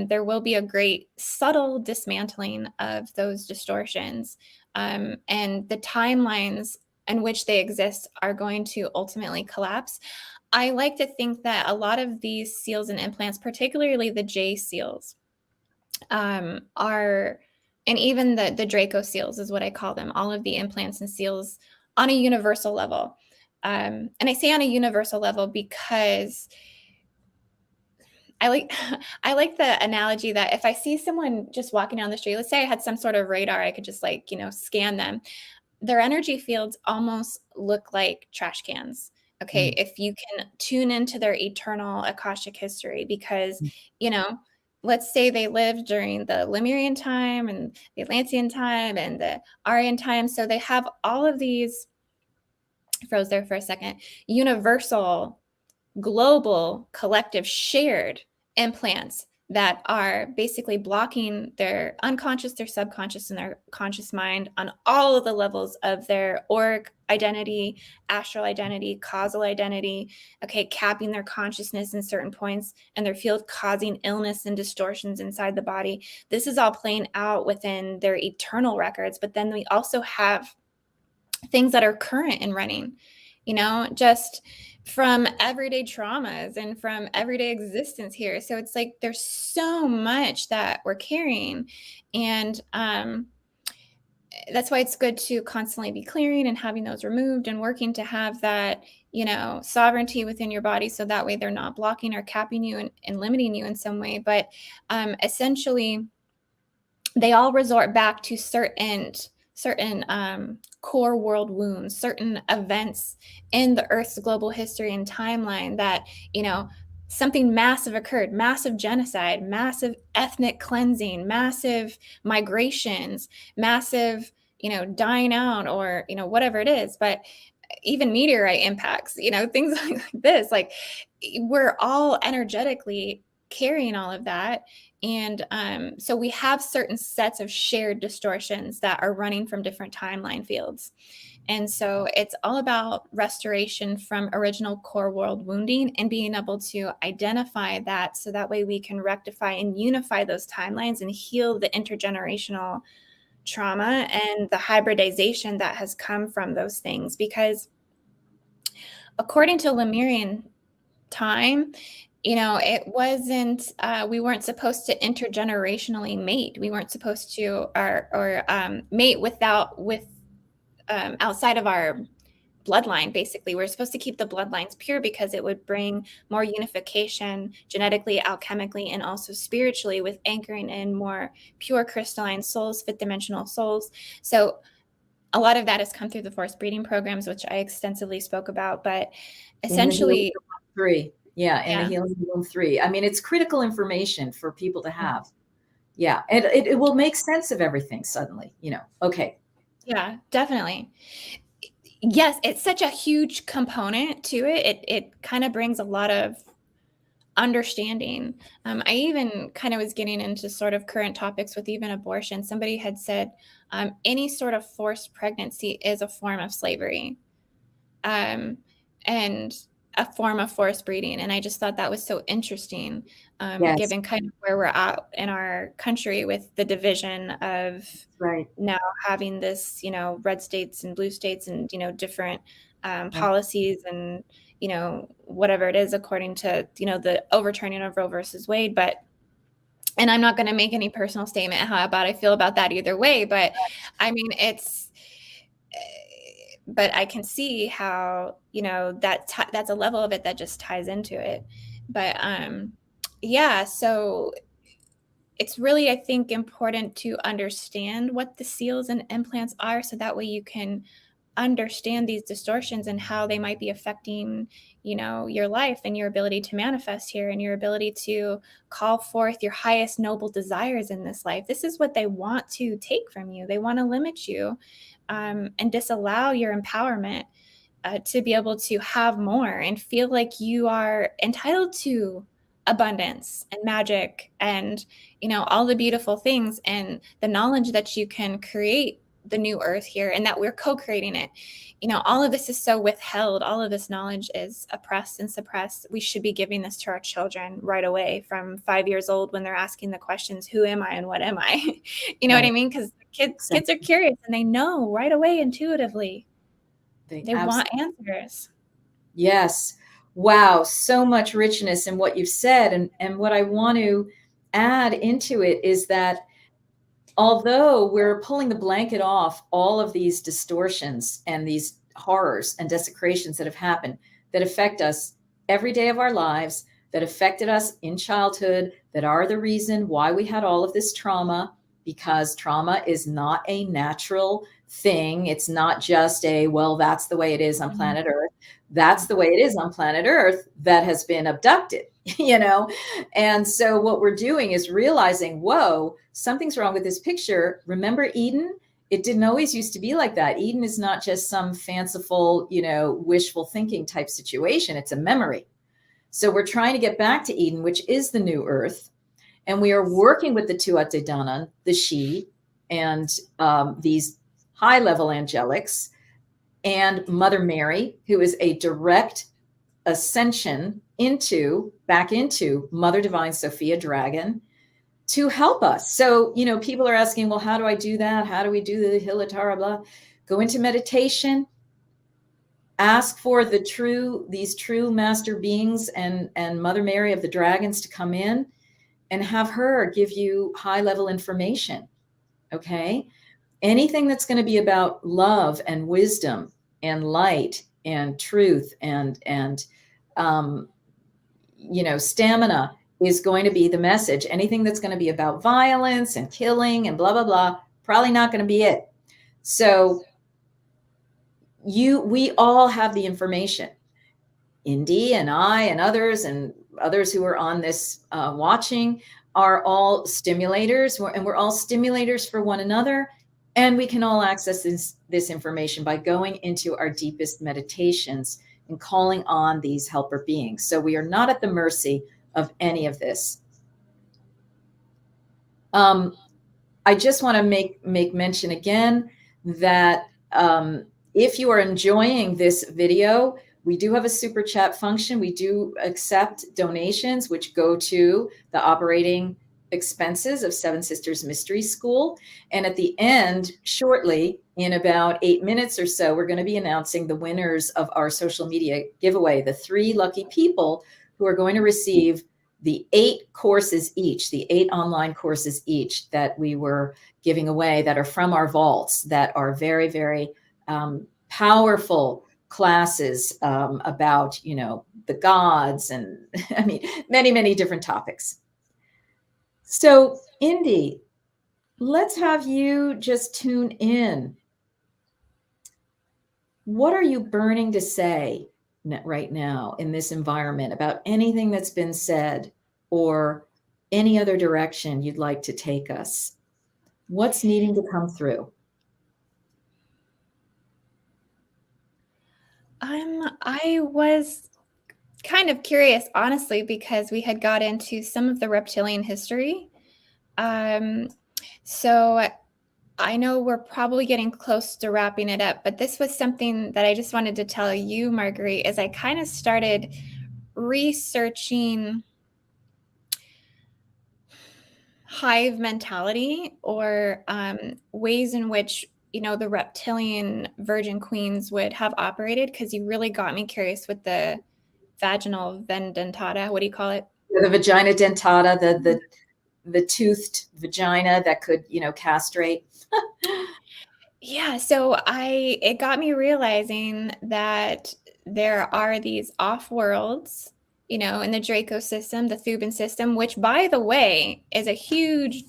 There will be a great subtle dismantling of those distortions, and the timelines in which they exist are going to ultimately collapse. I like to think that a lot of these seals and implants, particularly the J seals, are, and even the Draco seals is what I call them, all of the implants and seals on a universal level. And I say on a universal level because I like I like the analogy that if I see someone just walking down the street, let's say I had some sort of radar, I could just scan them. Their energy fields almost look like trash cans. Okay, if you can tune into their eternal Akashic history, because, let's say they lived during the Lemurian time and the Atlantean time and the Aryan time. So they have all of these, froze there for a second, universal, global, collective, shared implants that are basically blocking their unconscious, their subconscious, and their conscious mind on all of the levels of their auric identity, astral identity, causal identity, okay, capping their consciousness in certain points and their field, causing illness and distortions inside the body. This is all playing out within their eternal records. But then we also have things that are current and running, just from everyday traumas and from everyday existence here. So it's like there's so much that we're carrying. And that's why it's good to constantly be clearing and having those removed and working to have that, sovereignty within your body. So that way they're not blocking or capping you and limiting you in some way. But essentially, they all resort back to certain core world wounds, certain events in the Earth's global history and timeline that, something massive occurred, massive genocide, massive ethnic cleansing, massive migrations, massive, dying out, or, whatever it is. But even meteorite impacts, things like this, like we're all energetically carrying all of that. And so we have certain sets of shared distortions that are running from different timeline fields. And so it's all about restoration from original core world wounding and being able to identify that, so that way we can rectify and unify those timelines and heal the intergenerational trauma and the hybridization that has come from those things. Because according to Lemurian time, it wasn't, we weren't supposed to intergenerationally mate. We weren't supposed to, or mate with outside of our bloodline. Basically, we're supposed to keep the bloodlines pure because it would bring more unification genetically, alchemically, and also spiritually, with anchoring in more pure crystalline souls, fifth dimensional souls. So a lot of that has come through the forced breeding programs, which I extensively spoke about. But essentially,
three. Yeah, in
yeah.
the Healing Womb 3. I mean, it's critical information for people to have. Yeah, and it will make sense of everything suddenly, Okay.
Yeah, definitely. Yes, it's such a huge component to it. It kind of brings a lot of understanding. I even kind of was getting into sort of current topics with even abortion. Somebody had said any sort of forced pregnancy is a form of slavery. And a form of forced breeding. And I just thought that was so interesting,
Yes.
given kind of where we're at in our country with the division of
Right.
now having this, red states and blue states and, different policies and, whatever it is according to, the overturning of Roe versus Wade. And I'm not going to make any personal statement about I feel about that either way. But I mean, but I can see how, that's a level of it that just ties into it. But yeah, so it's really, I think, important to understand what the seals and implants are, so that way you can understand these distortions and how they might be affecting, your life and your ability to manifest here and your ability to call forth your highest noble desires in this life. This is what they want to take from you. They want to limit you and disallow your empowerment to be able to have more and feel like you are entitled to abundance and magic and, all the beautiful things and the knowledge that you can create the new earth here and that we're co-creating it. All of this is so withheld. All of this knowledge is oppressed and suppressed. We should be giving this to our children right away from 5 years old when they're asking the questions, who am I and what am I? You know what I mean? Because kids are curious and they know right away intuitively. They want answers.
Yes. Wow. So much richness in what you've said. And what I want to add into it is that although we're pulling the blanket off all of these distortions and these horrors and desecrations that have happened, that affect us every day of our lives, that affected us in childhood, that are the reason why we had all of this trauma, because trauma is not a natural thing. It's not just well, that's the way it is on planet Earth. That's the way it is on planet Earth that has been abducted, And so what we're doing is realizing, whoa, something's wrong with this picture. Remember Eden? It didn't always used to be like that. Eden is not just some fanciful, wishful thinking type situation. It's a memory. So we're trying to get back to Eden, which is the new Earth. And we are working with the Tuatha de Danaan, the Xi, and these high-level angelics, and Mother Mary, who is a direct ascension back into Mother Divine Sophia Dragon, to help us. So, people are asking, well, how do I do that? How do we do the Hilatara, blah? Go into meditation, ask for these true master beings and Mother Mary of the dragons to come in and have her give you high-level information. Okay. Anything that's going to be about love and wisdom and light and truth and stamina is going to be the message. Anything that's going to be about violence and killing and blah, blah, blah, probably not going to be it. So we all have the information. Indie and I and others who are on this watching are all stimulators, and we're all stimulators for one another. And we can all access this information by going into our deepest meditations and calling on these helper beings. So we are not at the mercy of any of this. I just want to make mention again that If you are enjoying this video, we do have a super chat function. We do accept donations, which go to the operating expenses of Seven Sisters Mystery School. And at the end, shortly, in about 8 minutes or so, we're going to be announcing the winners of our social media giveaway, the 3 lucky people who are going to receive the 8 courses each, the 8 online courses each that we were giving away, that are from our vaults, that are very, very powerful classes about, you know, the gods and I mean, many, many different topics. So, Indie, let's have you just tune in. What are you burning to say right now in this environment about anything that's been said or any other direction you'd like to take us? What's needing to come through?
I was kind of curious, honestly, because we had got into some of the reptilian history. So I know we're probably getting close to wrapping it up, but this was something that I just wanted to tell you, Marguerite, as I kind of started researching hive mentality, or ways in which, you know, the reptilian virgin queens would have operated, because you really got me curious with the vaginal vendentata. What do you call it?
The vagina dentata, the toothed vagina that could, you know, castrate.
Yeah, so it got me realizing that there are these off worlds, you know, in the Draco system, the Thuban system, which, by the way, is a huge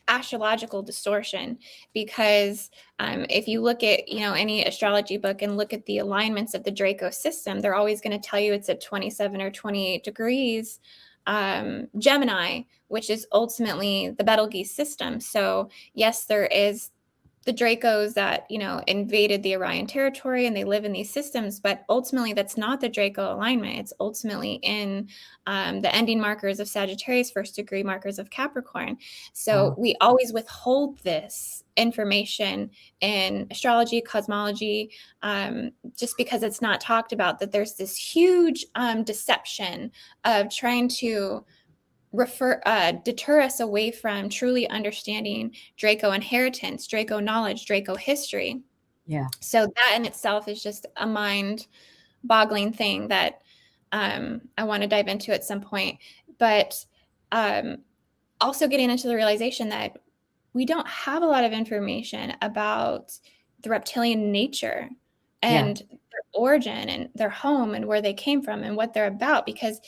astrological distortion, because if you look at, you know, any astrology book and look at the alignments of the Draco system, they're always going to tell you it's at 27 or 28 degrees Gemini, which is ultimately the Betelgeuse system. So yes, there is the Dracos that, you know, invaded the Orion territory and they live in these systems, but ultimately that's not the Draco alignment. It's ultimately in the ending markers of Sagittarius, first degree markers of Capricorn. So we always withhold this information in astrology, cosmology, just because it's not talked about, that there's this huge deception of trying to deter us away from truly understanding Draco inheritance, Draco knowledge, Draco history.
Yeah.
So that in itself is just a mind-boggling thing that I want to dive into at some point. But also getting into the realization that we don't have a lot of information about the reptilian nature and their origin and their home and where they came from and what they're about, because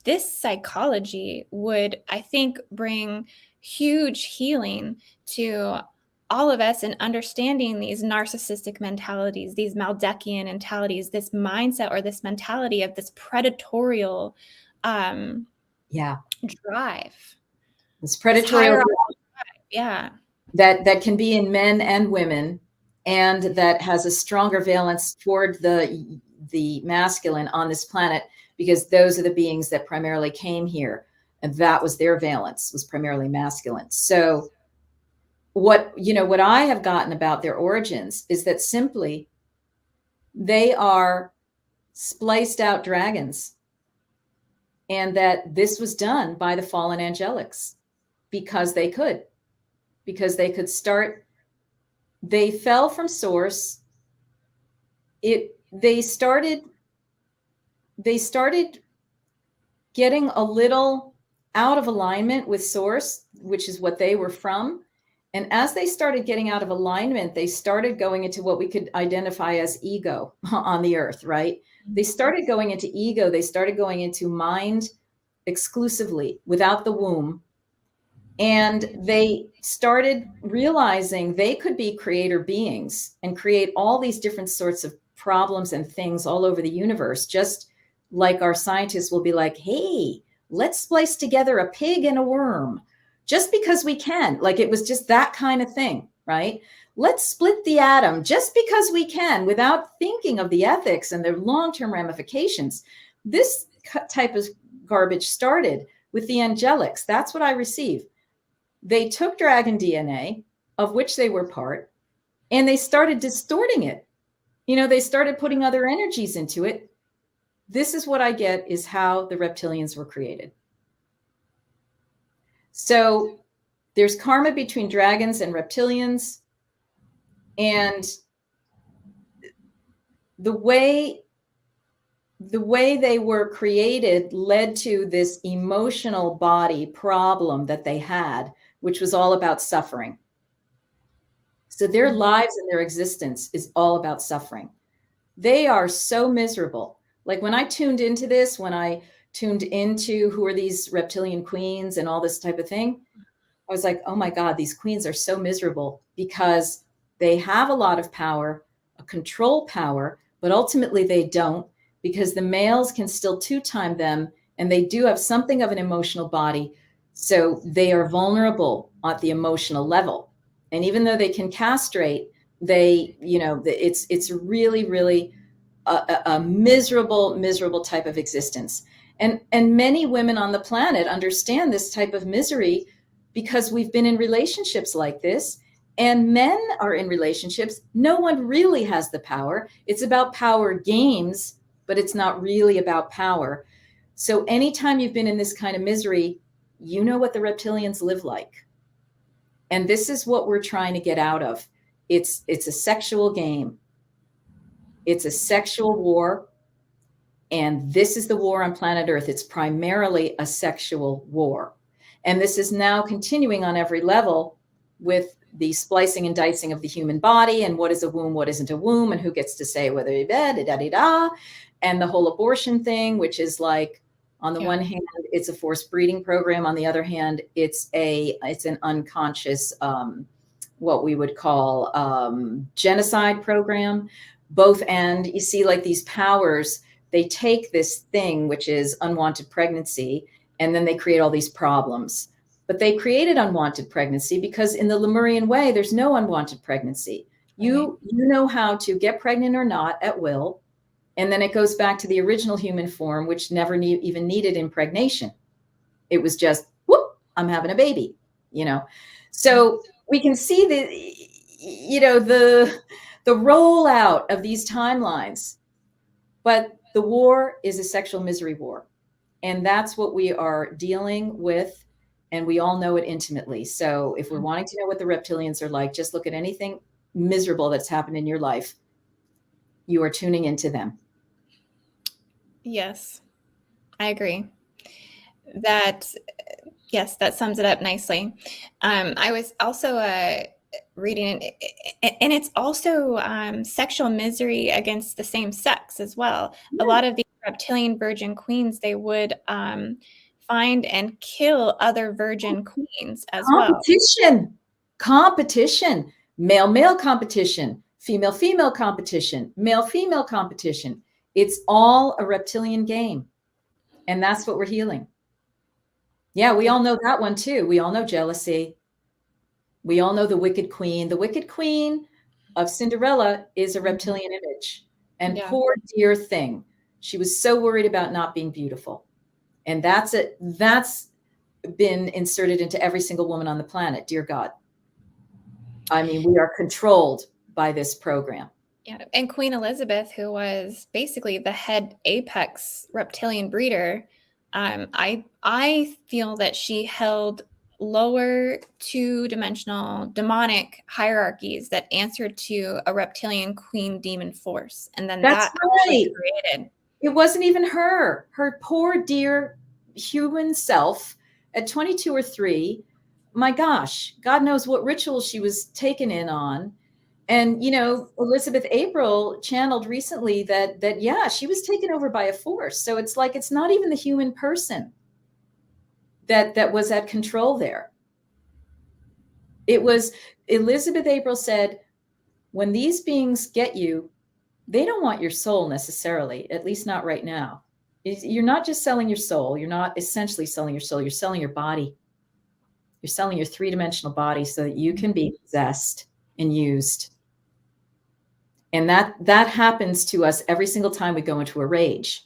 this psychology would, I think, bring huge healing to all of us in understanding these narcissistic mentalities, these Maldekian mentalities, this mindset or this mentality of this predatorial drive.
This predatorial drive,
yeah.
That can be in men and women, and that has a stronger valence toward the masculine on this planet, because those are the beings that primarily came here, and that was their valence, was primarily masculine. So what I have gotten about their origins is that simply they are spliced out dragons, and that this was done by the fallen angelics because they could start. They fell from source. They started getting a little out of alignment with source, which is what they were from. And as they started getting out of alignment, they started going into what we could identify as ego on the earth, right? They started going into ego. They started going into mind exclusively, without the womb. And they started realizing they could be creator beings and create all these different sorts of problems and things all over the universe, just like our scientists will be like, hey, let's splice together a pig and a worm just because we can. Like, it was just that kind of thing, right? Let's split the atom just because we can, without thinking of the ethics and the long-term ramifications. This type of garbage started with the angelics. That's what I received. They took dragon DNA, of which they were part, and they started distorting it. You know, they started putting other energies into it. This is what I get is how the reptilians were created. So there's karma between dragons and reptilians. And the way they were created led to this emotional body problem that they had, which was all about suffering. So their lives and their existence is all about suffering. They are so miserable. Like when I tuned into this, when I tuned into who are these reptilian queens and all this type of thing, I was like, oh my God, these queens are so miserable because they have a lot of power, a control power, but ultimately they don't, because the males can still two-time them, and they do have something of an emotional body. So they are vulnerable at the emotional level. And even though they can castrate, they, you know, it's really, really a miserable, miserable type of existence. And many women on the planet understand this type of misery because we've been in relationships like this, and men are in relationships. No one really has the power. It's about power games, but it's not really about power. So anytime you've been in this kind of misery, you know what the reptilians live like. And this is what we're trying to get out of. It's a sexual game. It's a sexual war. And this is the war on planet Earth. It's primarily a sexual war. And this is now continuing on every level with the splicing and dicing of the human body, and what is a womb, what isn't a womb, and who gets to say whether you're dead, and the whole abortion thing, which is like, on the one hand, it's a forced breeding program. On the other hand, it's an unconscious, what we would call genocide program. Both, and you see like these powers, they take this thing, which is unwanted pregnancy, and then they create all these problems. But they created unwanted pregnancy because in the Lemurian way, there's no unwanted pregnancy. You know how to get pregnant or not at will. And then it goes back to the original human form, which never even needed impregnation. It was just, whoop, I'm having a baby, you know. So we can see the rollout of these timelines. But the war is a sexual misery war. And that's what we are dealing with. And we all know it intimately. So if we're wanting to know what the reptilians are like, just look at anything miserable that's happened in your life. You are tuning into them.
Yes, I agree. Yes, that sums it up nicely. I was also reading it, and it's also sexual misery against the same sex as well. Yeah. A lot of these reptilian virgin queens, they would find and kill other virgin queens as well.
Competition, male competition, female competition, male competition. It's all a reptilian game. And that's what we're healing. Yeah, we all know that one too. We all know jealousy. We all know the wicked queen. The wicked queen of Cinderella is a reptilian image. And poor dear thing, she was so worried about not being beautiful. And that's been inserted into every single woman on the planet. Dear God. I mean, we are controlled by this program.
Yeah. And Queen Elizabeth, who was basically the head apex reptilian breeder, I feel that she held lower two-dimensional demonic hierarchies that answered to a reptilian queen demon force. And then
that's right.
Created.
It wasn't even her poor dear human self at 22 or 3. My gosh, God knows what ritual she was taken in on. And, you know, Elizabeth April channeled recently that yeah, she was taken over by a force. So it's like, it's not even the human person that was at control there. It was, Elizabeth April said, when these beings get you, they don't want your soul necessarily, at least not right now. You're not just selling your soul. You're not essentially selling your soul. You're selling your body. You're selling your three-dimensional body so that you can be possessed and used. And that happens to us every single time we go into a rage.